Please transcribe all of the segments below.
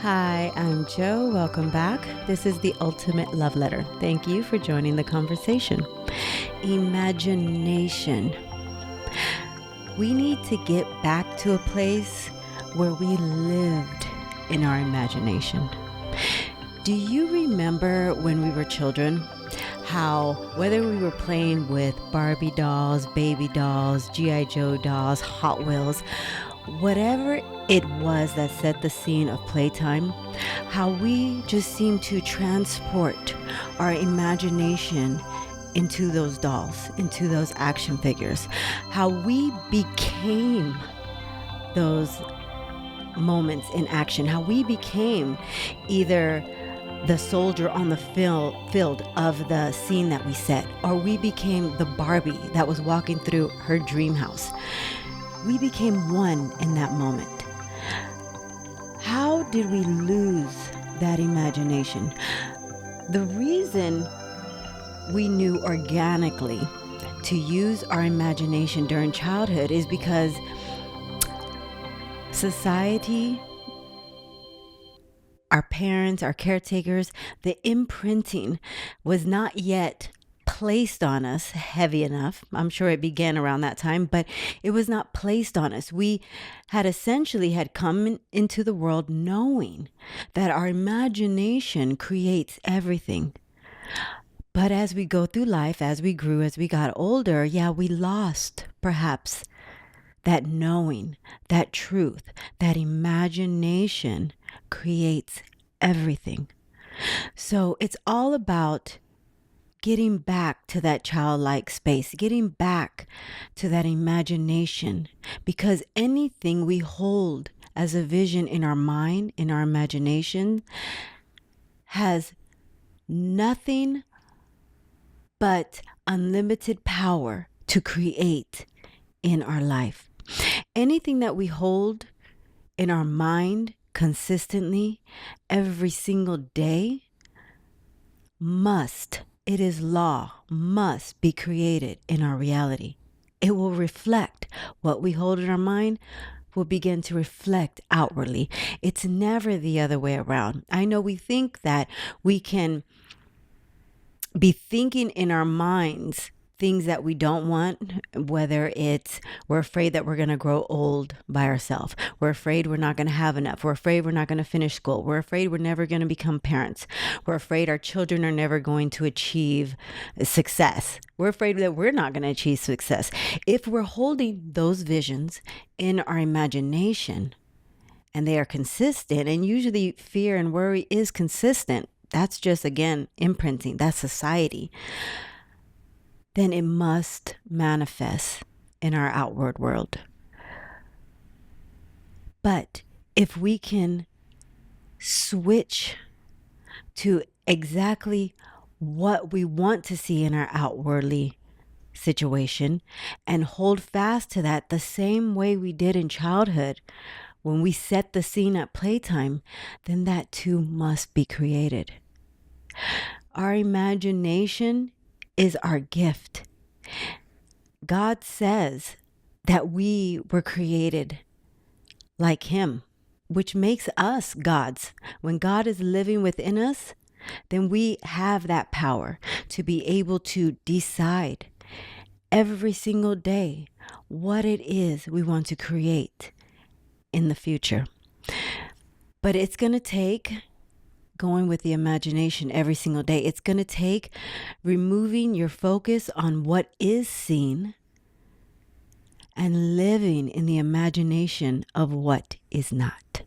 Hi, I'm Joe. Welcome back. This is the Ultimate Love Letter. Thank you for joining the conversation. Imagination. We need to get back to a place where we lived in our imagination. Do you remember when we were children? How, whether we were playing with Barbie dolls, baby dolls, G.I. Joe dolls, Hot Wheels, whatever it was that set the scene of playtime, how we just seem to transport our imagination into those dolls, into those action figures, how we became those moments in action, how we became either the soldier on the field of the scene that we set, or we became the Barbie that was walking through her dream house. We became one in that moment. How did we lose that imagination? The reason we knew organically to use our imagination during childhood is because society, our parents, our caretakers, the imprinting was not yet placed on us heavy enough. I'm sure it began around that time, but it was not placed on us. We had come into the world knowing that our imagination creates everything. But as we go through life, as we grew, as we got older, we lost perhaps that knowing, that truth, that imagination creates everything. So it's all about getting back to that childlike space, getting back to that imagination, because anything we hold as a vision in our mind, in our imagination, has nothing but unlimited power to create in our life. Anything that we hold in our mind consistently every single day it is law, must be created in our reality. It will reflect what we hold in our mind will begin to reflect outwardly. It's never the other way around. I know we think that we can be thinking in our minds things that we don't want, whether it's we're afraid that we're going to grow old by ourselves. We're afraid we're not going to have enough. We're afraid we're not going to finish school. We're afraid we're never going to become parents. We're afraid our children are never going to achieve success. We're afraid that we're not going to achieve success. If we're holding those visions in our imagination and they are consistent, and usually fear and worry is consistent, that's just, again, imprinting, that's society, then it must manifest in our outward world. But if we can switch to exactly what we want to see in our outwardly situation and hold fast to that the same way we did in childhood when we set the scene at playtime, then that too must be created. Our imagination is our gift. God says that we were created like Him, which makes us gods. When God is living within us, then we have that power to be able to decide every single day what it is we want to create in the future. But it's going to take going with the imagination every single day. It's going to take removing your focus on what is seen and living in the imagination of what is not.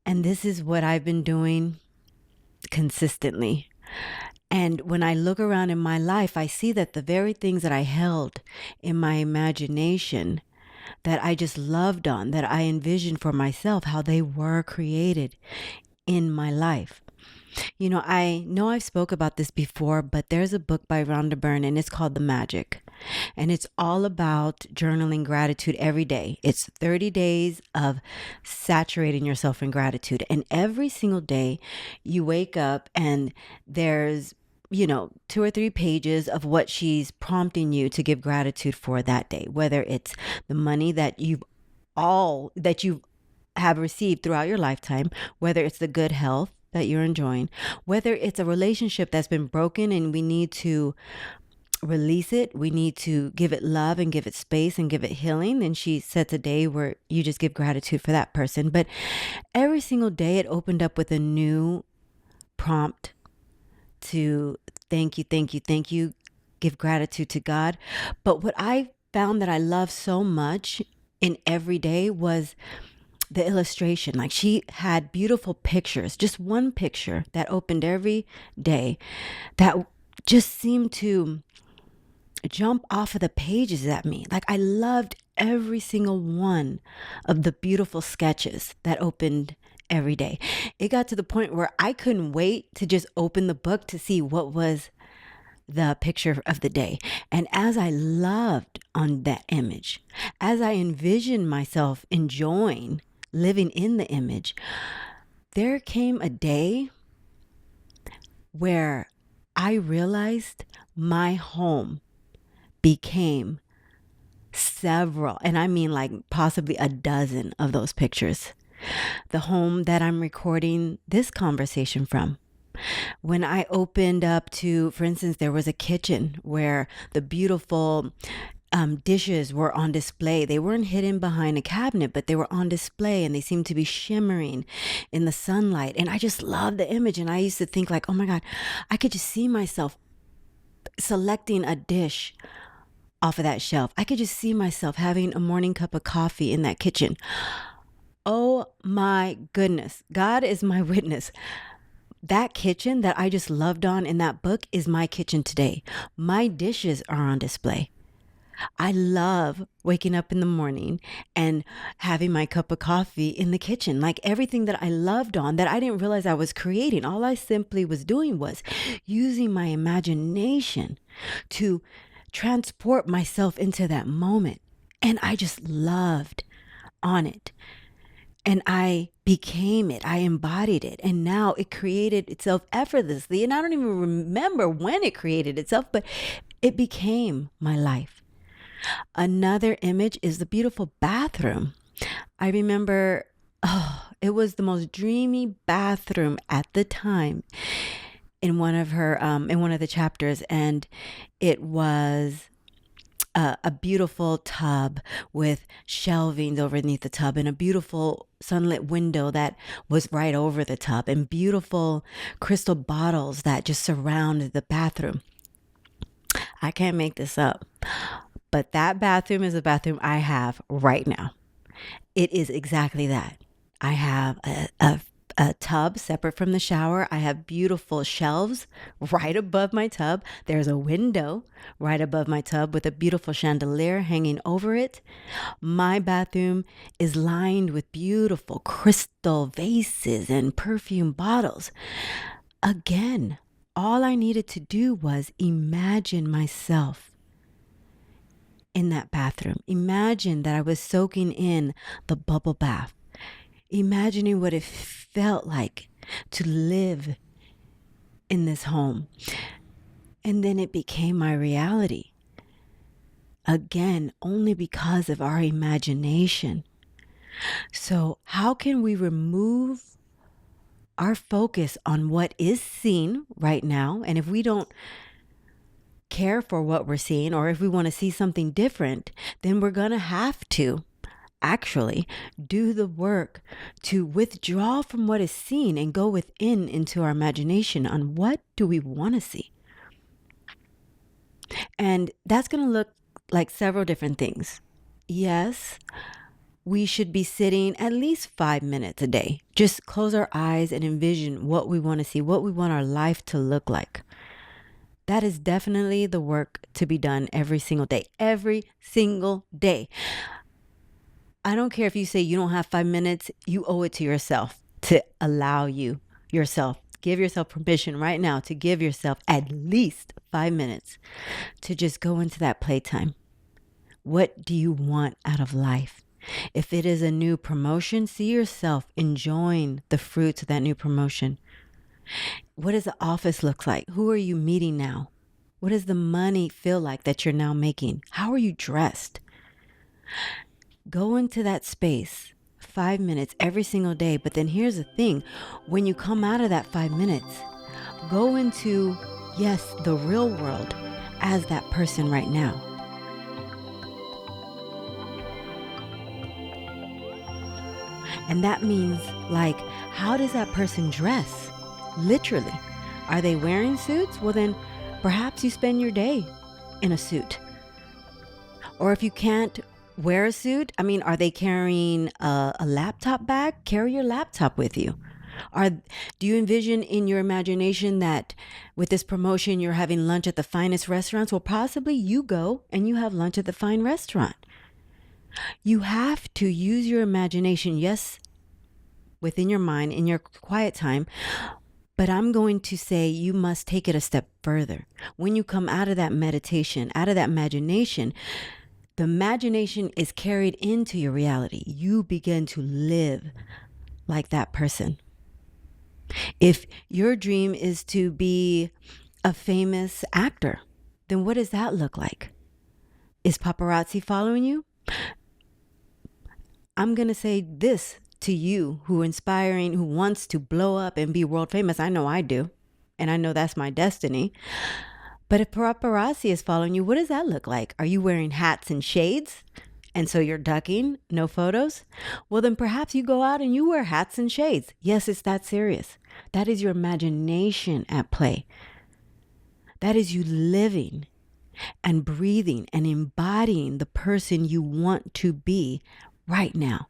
And this is what I've been doing consistently. And when I look around in my life, I see that the very things that I held in my imagination that I just loved on, that I envisioned for myself, how they were created in my life. I know I've spoke about this before, but there's a book by Rhonda Byrne and it's called The Magic. And it's all about journaling gratitude every day. It's 30 days of saturating yourself in gratitude. And every single day you wake up and there's 2 or 3 pages of what she's prompting you to give gratitude for that day, whether it's the money that you've have received throughout your lifetime, whether it's the good health that you're enjoying, whether it's a relationship that's been broken and we need to release it, we need to give it love and give it space and give it healing. And she sets a day where you just give gratitude for that person. But every single day it opened up with a new prompt to thank you, thank you, thank you, give gratitude to God. But what I found that I love so much in every day was the illustration. Like, she had beautiful pictures, just one picture that opened every day that just seemed to jump off of the pages at me. Like, I loved every single one of the beautiful sketches that opened every day. It got to the point where I couldn't wait to just open the book to see what was the picture of the day. And as I loved on that image, as I envisioned myself enjoying living in the image, there came a day where I realized my home became several, and I mean like possibly a dozen of those pictures. The home that I'm recording this conversation from. When I opened up to, for instance, there was a kitchen where the beautiful dishes were on display. They weren't hidden behind a cabinet, but they were on display and they seemed to be shimmering in the sunlight. And I just loved the image. And I used to think like, oh my God, I could just see myself selecting a dish off of that shelf. I could just see myself having a morning cup of coffee in that kitchen. Oh my goodness. God is my witness. That kitchen that I just loved on in that book is my kitchen today. My dishes are on display. I love waking up in the morning and having my cup of coffee in the kitchen. Like, everything that I loved on that I didn't realize I was creating. All I simply was doing was using my imagination to transport myself into that moment. And I just loved on it. And I became it. I embodied it. And now it created itself effortlessly. And I don't even remember when it created itself, but it became my life. Another image is the beautiful bathroom. I remember, it was the most dreamy bathroom at the time in one of the chapters. And it was a beautiful tub with shelving underneath the tub and a beautiful sunlit window that was right over the tub and beautiful crystal bottles that just surrounded the bathroom. I can't make this up, but that bathroom is the bathroom I have right now. It is exactly that. I have a tub separate from the shower. I have beautiful shelves right above my tub. There's a window right above my tub with a beautiful chandelier hanging over it. My bathroom is lined with beautiful crystal vases and perfume bottles. Again, all I needed to do was imagine myself in that bathroom. Imagine that I was soaking in the bubble bath. Imagining what it felt like to live in this home. And then it became my reality. Again, only because of our imagination. So how can we remove our focus on what is seen right now? And if we don't care for what we're seeing, or if we want to see something different, then we're going to have to actually do the work to withdraw from what is seen and go within into our imagination on what do we want to see. And that's going to look like several different things. Yes, we should be sitting at least 5 minutes a day. Just close our eyes and envision what we want to see, what we want our life to look like. That is definitely the work to be done every single day. Every single day. I don't care if you say you don't have 5 minutes, you owe it to yourself to allow give yourself permission right now to give yourself at least 5 minutes to just go into that playtime. What do you want out of life? If it is a new promotion, see yourself enjoying the fruits of that new promotion. What does the office look like? Who are you meeting now? What does the money feel like that you're now making? How are you dressed? Go into that space 5 minutes every single day. But then here's the thing. When you come out of that 5 minutes, go into, yes, the real world as that person right now. And that means, like, how does that person dress? Literally. Are they wearing suits? Well, then perhaps you spend your day in a suit. Or if you can't wear a suit, are they carrying a laptop bag? Carry your laptop with you. Do you envision in your imagination that with this promotion you're having lunch at the finest restaurants? Well, possibly you go and you have lunch at the fine restaurant. You have to use your imagination, yes, within your mind, in your quiet time. But I'm going to say you must take it a step further. When you come out of that meditation, out of that imagination, the imagination is carried into your reality. You begin to live like that person. If your dream is to be a famous actor, then what does that look like? Is paparazzi following you? I'm going to say this to you who wants to blow up and be world famous. I know I do. And I know that's my destiny. But if paparazzi is following you, what does that look like? Are you wearing hats and shades? And so you're ducking, no photos? Well, then perhaps you go out and you wear hats and shades. Yes, it's that serious. That is your imagination at play. That is you living and breathing and embodying the person you want to be right now.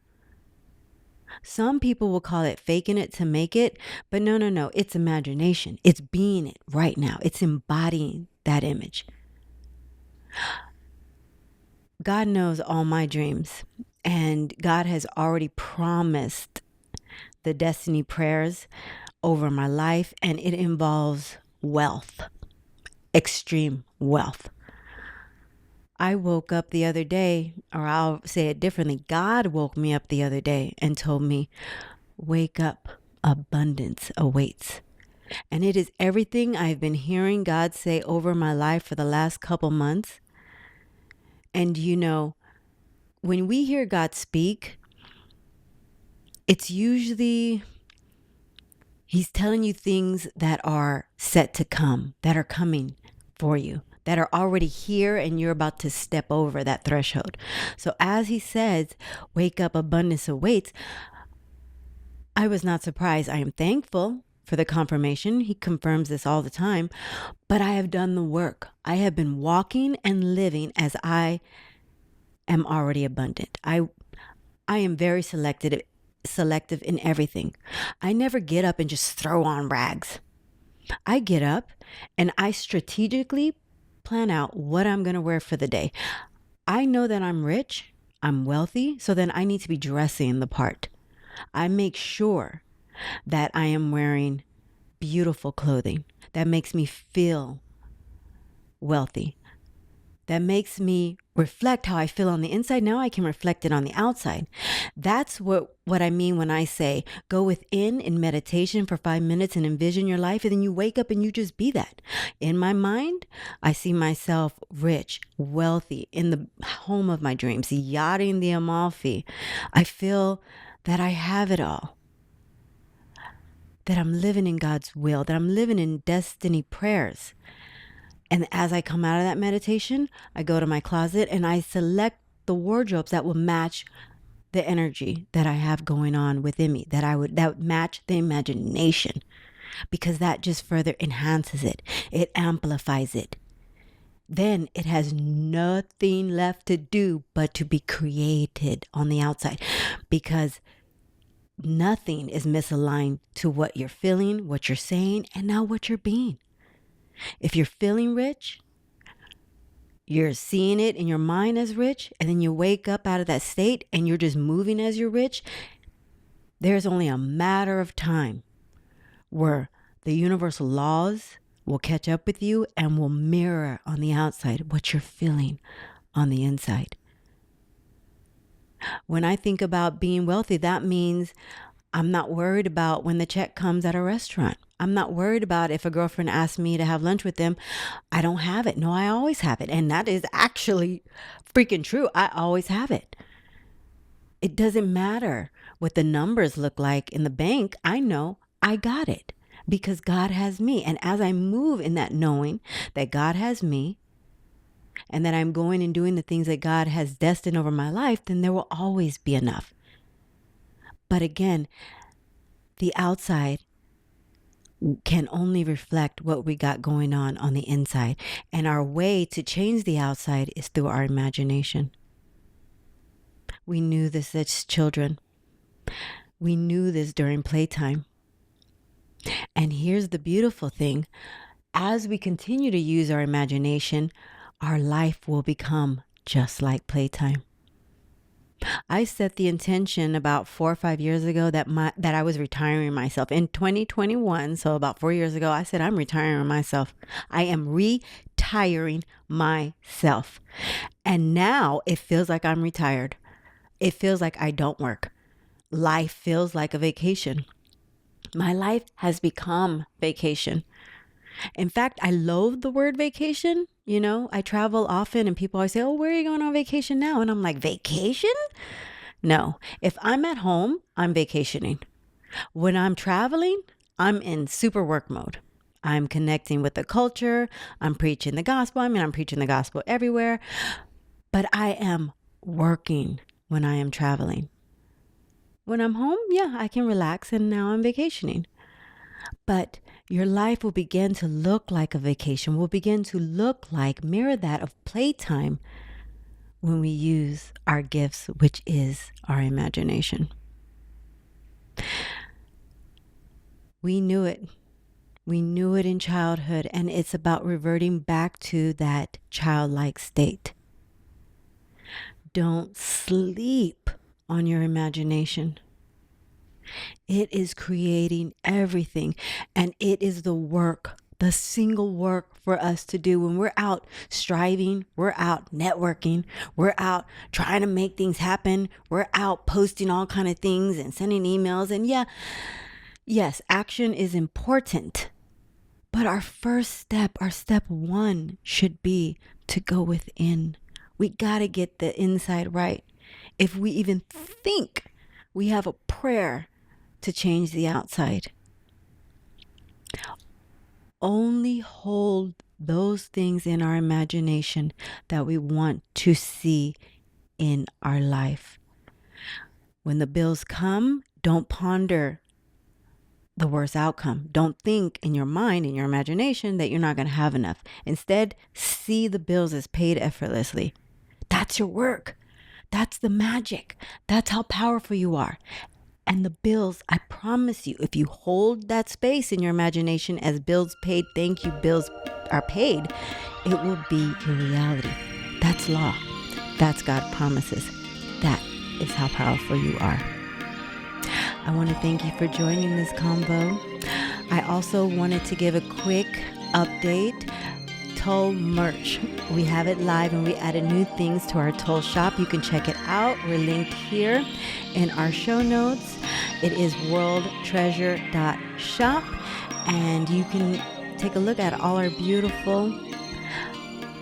Some people will call it faking it to make it, but no. It's imagination. It's being it right now. It's embodying that image. God knows all my dreams, and God has already promised the destiny prayers over my life, and it involves wealth, extreme wealth. I woke up the other day, or I'll say it differently. God woke me up the other day and told me, wake up, abundance awaits. And it is everything I've been hearing God say over my life for the last couple months. And when we hear God speak, it's usually He's telling you things that are set to come, that are coming for you, that are already here, and you're about to step over that threshold. So as He says, wake up, abundance awaits, I was not surprised. I am thankful for the confirmation. He confirms this all the time, but I have done the work. I have been walking and living as I am already abundant. I am very selective in everything. I never get up and just throw on rags. I get up and I strategically plan out what I'm going to wear for the day. I know that I'm rich, I'm wealthy, so then I need to be dressing the part. I make sure that I am wearing beautiful clothing that makes me feel wealthy, that makes me reflect how I feel on the inside. Now I can reflect it on the outside. That's what I mean when I say go within in meditation for 5 minutes and envision your life, and then you wake up and you just be that. In my mind, I see myself rich, wealthy, in the home of my dreams, yachting the Amalfi. I feel that I have it all, that I'm living in God's will, that I'm living in destiny prayers. And as I come out of that meditation, I go to my closet and I select the wardrobes that will match the energy that I have going on within me, that would match the imagination, because that just further enhances it. It amplifies it. Then it has nothing left to do but to be created on the outside, because nothing is misaligned to what you're feeling, what you're saying, and now what you're being. If you're feeling rich, you're seeing it in your mind as rich, and then you wake up out of that state and you're just moving as you're rich, there's only a matter of time where the universal laws will catch up with you and will mirror on the outside what you're feeling on the inside. When I think about being wealthy, that means I'm not worried about when the check comes at a restaurant. I'm not worried about if a girlfriend asks me to have lunch with them. I don't have it. No, I always have it. And that is actually freaking true. I always have it. It doesn't matter what the numbers look like in the bank, I know I got it because God has me. And as I move in that knowing that God has me and that I'm going and doing the things that God has destined over my life, then there will always be enough. But again, the outside can only reflect what we got going on the inside. And our way to change the outside is through our imagination. We knew this as children. We knew this during playtime. And here's the beautiful thing. As we continue to use our imagination, our life will become just like playtime. I set the intention about 4 or 5 years ago that I was retiring myself in 2021. So about 4 years ago, I said, I'm retiring myself. I am retiring myself. And now it feels like I'm retired. It feels like I don't work. Life feels like a vacation. My life has become vacation. In fact, I loathe the word vacation. You know, I travel often and people always say, oh, where are you going on vacation now? And I'm like, vacation? No, if I'm at home, I'm vacationing. When I'm traveling, I'm in super work mode. I'm connecting with the culture. I'm preaching the gospel. I mean, I'm preaching the gospel everywhere, but I am working when I am traveling. When I'm home, yeah, I can relax and now I'm vacationing. But your life will begin to look like a vacation, will begin to mirror that of playtime when we use our gifts, which is our imagination. We knew it. We knew it in childhood, and it's about reverting back to that childlike state. Don't sleep on your imagination. It is creating everything, and it is the single work for us to do when we're out striving, we're out networking, we're out trying to make things happen, we're out posting all kind of things and sending emails. And yes, action is important, but our step one should be to go within. We got to get the inside right. If we even think we have a prayer to change the outside, only hold those things in our imagination that we want to see in our life. When the bills come, don't ponder the worst outcome. Don't think in your mind, in your imagination, that you're not going to have enough. Instead, see the bills as paid effortlessly. That's your work. That's the magic. That's how powerful you are. And the bills, I promise you, if you hold that space in your imagination as bills paid, thank you, bills are paid, it will be your reality. That's law. That's God promises. That is how powerful you are. I want to thank you for joining this convo. I also wanted to give a quick update. Toll merch. We have it live and we added new things to our Toll shop. You can check it out. We're linked here in our show notes. It is worldtreasure.shop, and you can take a look at all our beautiful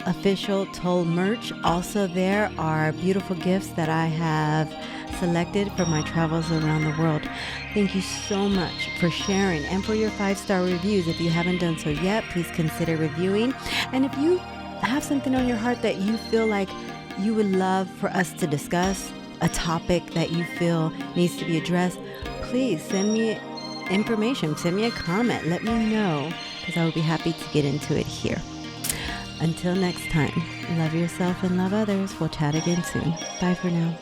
official Toll merch. Also, there are beautiful gifts that I have selected for my travels around the world. Thank you so much for sharing and for your 5-star reviews. If you haven't done so yet, please consider reviewing. And if you have something on your heart that you feel like you would love for us to discuss, a topic that you feel needs to be addressed, please send me information, send me a comment, let me know, because I would be happy to get into it here. Until next time, love yourself and love others. We'll chat again soon. Bye for now.